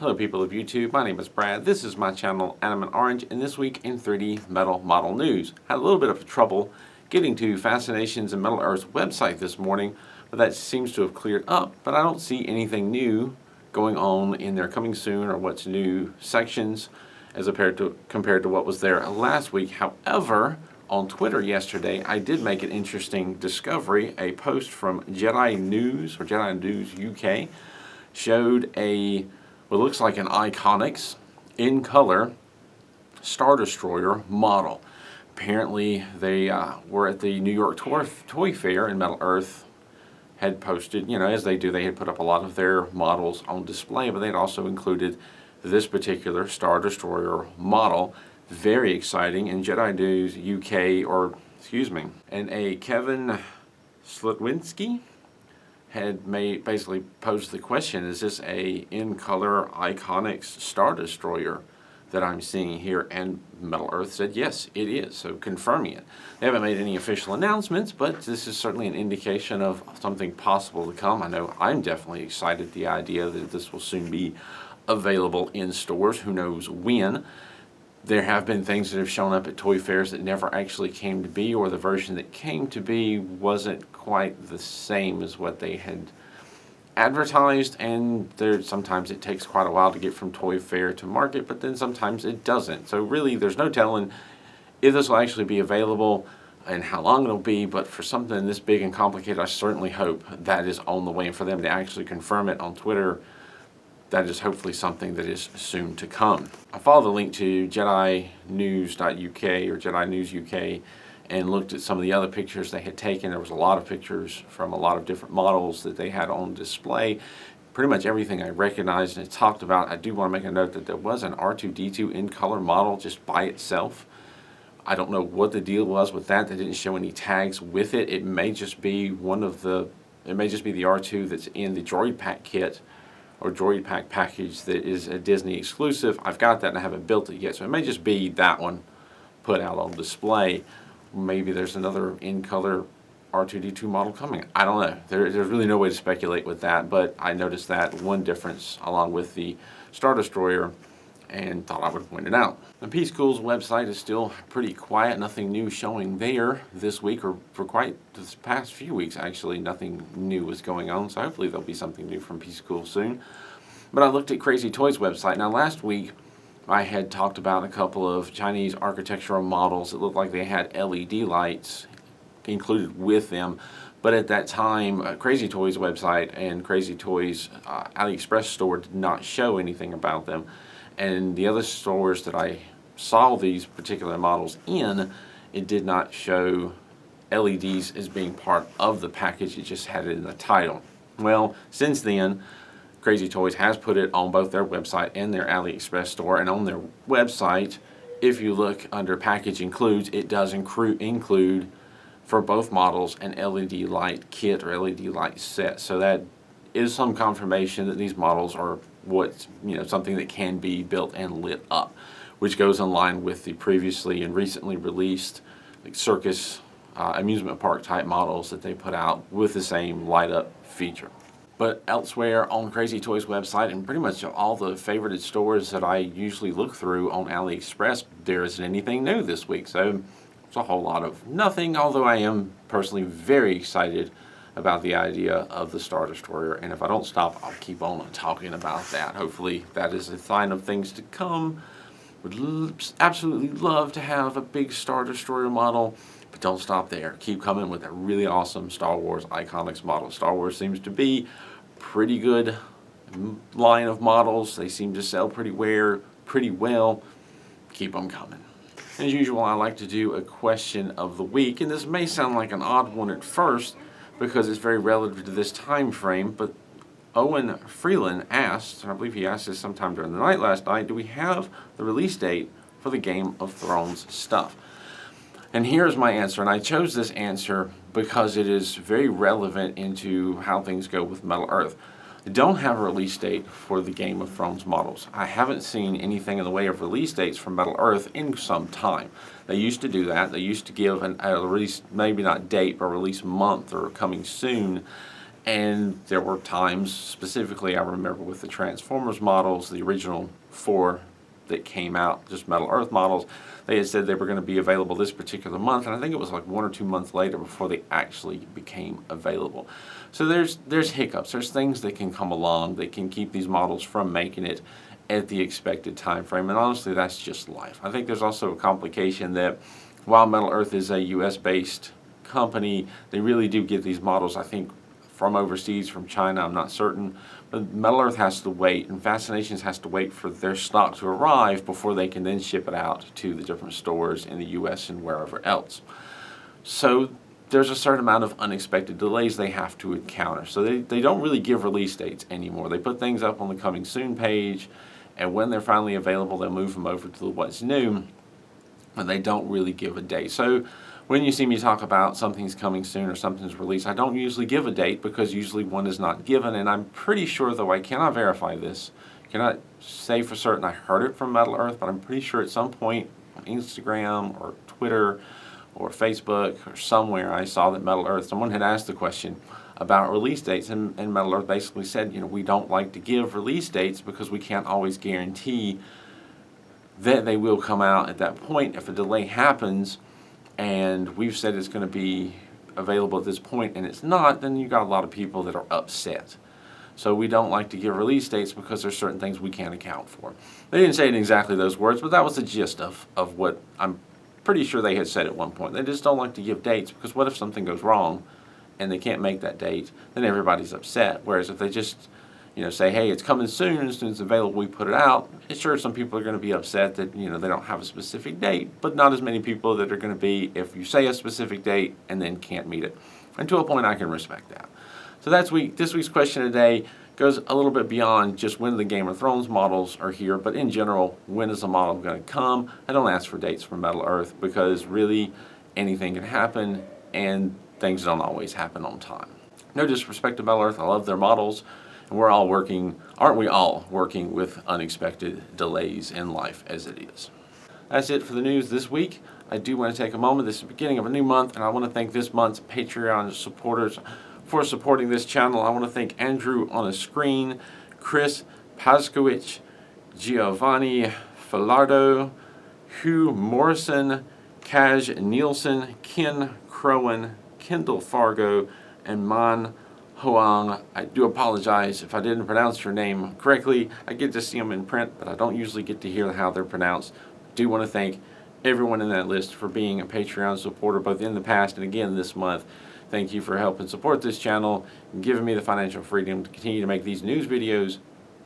Hello people of YouTube, my name is Brad, this is my channel Anime Orange, and this week in 3D Metal Model News. Had a little bit of trouble getting to Fascinations and Metal Earth's website this morning, but that seems to have cleared up, but I don't see anything new going on in their coming soon or what's new sections as compared to what was there last week. However, on Twitter yesterday, I did make an interesting discovery. A post from Jedi News, or Jedi News UK, showed what looks like an Iconics in color Star Destroyer model. Apparently they were at the New York Toy Fair, and Metal Earth had posted, as they do, they had put up a lot of their models on display, but they'd also included this particular Star Destroyer model. Very exciting. And Jedi News UK, and a Kevin Slutwinski had basically posed the question, is this a in-color Iconics Star Destroyer that I'm seeing here? And Metal Earth said yes, it is, so confirming it. They haven't made any official announcements, but this is certainly an indication of something possible to come. I know I'm definitely excited at the idea that this will soon be available in stores. Who knows when? There have been things that have shown up at toy fairs that never actually came to be, or the version that came to be wasn't quite the same as what they had advertised, and sometimes it takes quite a while to get from toy fair to market, but then sometimes it doesn't. So really there's no telling if this will actually be available and how long it'll be, but for something this big and complicated, I certainly hope that is on the way, and for them to actually confirm it on Twitter, that is hopefully something that is soon to come. I followed the link to JediNews.uk or Jedi News UK and looked at some of the other pictures they had taken. There was a lot of pictures from a lot of different models that they had on display. Pretty much everything I recognized and talked about. I do want to make a note that there was an R2-D2 in color model just by itself. I don't know what the deal was with that. They didn't show any tags with it. It may just be the R2 that's in the Droid Pack kit or Droid Pack package that is a Disney exclusive. I've got that and I haven't built it yet, so it may just be that one put out on display. Maybe there's another in-color R2-D2 model coming. I don't know. There's really no way to speculate with that, but I noticed that one difference along with the Star Destroyer and thought I would point it out. The P School's website is still pretty quiet. Nothing new showing there this week, or for quite this past few weeks actually. Nothing new was going on, so hopefully there'll be something new from P School soon. But I looked at Crazy Toys website. Now last week I had talked about a couple of Chinese architectural models that looked like they had LED lights included with them, but at that time Crazy Toys website and Crazy Toys AliExpress store did not show anything about them. And the other stores that I saw these particular models in, it did not show LEDs as being part of the package. It just had it in the title. Well, since then, Crazy Toys has put it on both their website and their AliExpress store. And on their website, if you look under Package Includes, it does include for both models an LED light kit or LED light set. So that is some confirmation that these models are something that can be built and lit up, which goes in line with the previously and recently released circus amusement park type models that they put out with the same light up feature. But elsewhere on Crazy Toys website and pretty much all the favorited stores that I usually look through on AliExpress, there isn't anything new this week, so it's a whole lot of nothing, although I am personally very excited about the idea of the Star Destroyer, and if I don't stop, I'll keep on talking about that. Hopefully that is a sign of things to come. Would absolutely love to have a big Star Destroyer model, but don't stop there. Keep coming with a really awesome Star Wars Iconics model. Star Wars seems to be pretty good line of models. They seem to sell pretty well. Keep them coming. As usual, I like to do a question of the week, and this may sound like an odd one at first, because it's very relative to this time frame, but Owen Freeland asked, and I believe he asked this sometime during the night last night, do we have the release date for the Game of Thrones stuff? And here's my answer, and I chose this answer because it is very relevant into how things go with Metal Earth. I don't have a release date for the Game of Thrones models. I haven't seen anything in the way of release dates from Metal Earth in some time. They used to do that. They used to give a release, maybe not date, but release month or coming soon. And there were times, specifically I remember with the Transformers models, the original 4 that came out, just Metal Earth models, they had said they were going to be available this particular month, and I think it was like 1 or 2 months later before they actually became available. So there's hiccups, there's things that can come along that can keep these models from making it at the expected time frame, and honestly that's just life. I think there's also a complication that while Metal Earth is a US based company, they really do get these models, I think, from overseas, from China, I'm not certain. But Metal Earth has to wait, and Fascinations has to wait for their stock to arrive before they can then ship it out to the different stores in the US and wherever else. So there's a certain amount of unexpected delays they have to encounter. So they don't really give release dates anymore. They put things up on the coming soon page, and when they're finally available, they'll move them over to the what's new, and they don't really give a date. So when you see me talk about something's coming soon or something's released, I don't usually give a date because usually one is not given, and I'm pretty sure, though I cannot verify this, cannot say for certain I heard it from Metal Earth, but I'm pretty sure at some point on Instagram or Twitter or Facebook or somewhere I saw that Metal Earth, someone had asked the question about release dates, and Metal Earth basically said, we don't like to give release dates because we can't always guarantee that they will come out at that point. If a delay happens, and we've said it's going to be available at this point and it's not, then you got a lot of people that are upset. So we don't like to give release dates because there's certain things we can't account for. They didn't say it in exactly those words, but that was the gist of what I'm pretty sure they had said at one point. They just don't like to give dates because what if something goes wrong and they can't make that date? Then everybody's upset. Whereas if they just say, hey, it's coming soon, as soon as it's available, we put it out. Sure, some people are going to be upset that, they don't have a specific date, but not as many people that are going to be if you say a specific date and then can't meet it. And to a point, I can respect that. So this week's question today goes a little bit beyond just when the Game of Thrones models are here, but in general, when is a model going to come? I don't ask for dates from Metal Earth because really anything can happen and things don't always happen on time. No disrespect to Metal Earth, I love their models. And we're all working, aren't we all working with unexpected delays in life as it is. That's it for the news this week. I do want to take a moment. This is the beginning of a new month, and I want to thank this month's Patreon supporters for supporting this channel. I want to thank Andrew on the screen, Chris Paskowicz, Giovanni Filardo, Hugh Morrison, Kaj Nielsen, Ken Crowan, Kendall Fargo, and Man Hoang. I do apologize if I didn't pronounce your name correctly. I get to see them in print, but I don't usually get to hear how they're pronounced. I do want to thank everyone in that list for being a Patreon supporter both in the past and again this month. Thank you for helping support this channel and giving me the financial freedom to continue to make these news videos,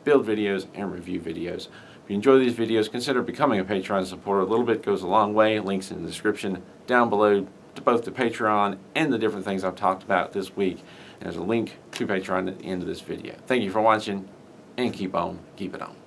build videos, and review videos. If you enjoy these videos, consider becoming a Patreon supporter. A little bit goes a long way. Links in the description down below to both the Patreon and the different things I've talked about this week. And there's a link to Patreon at the end of this video. Thank you for watching, and keep it on.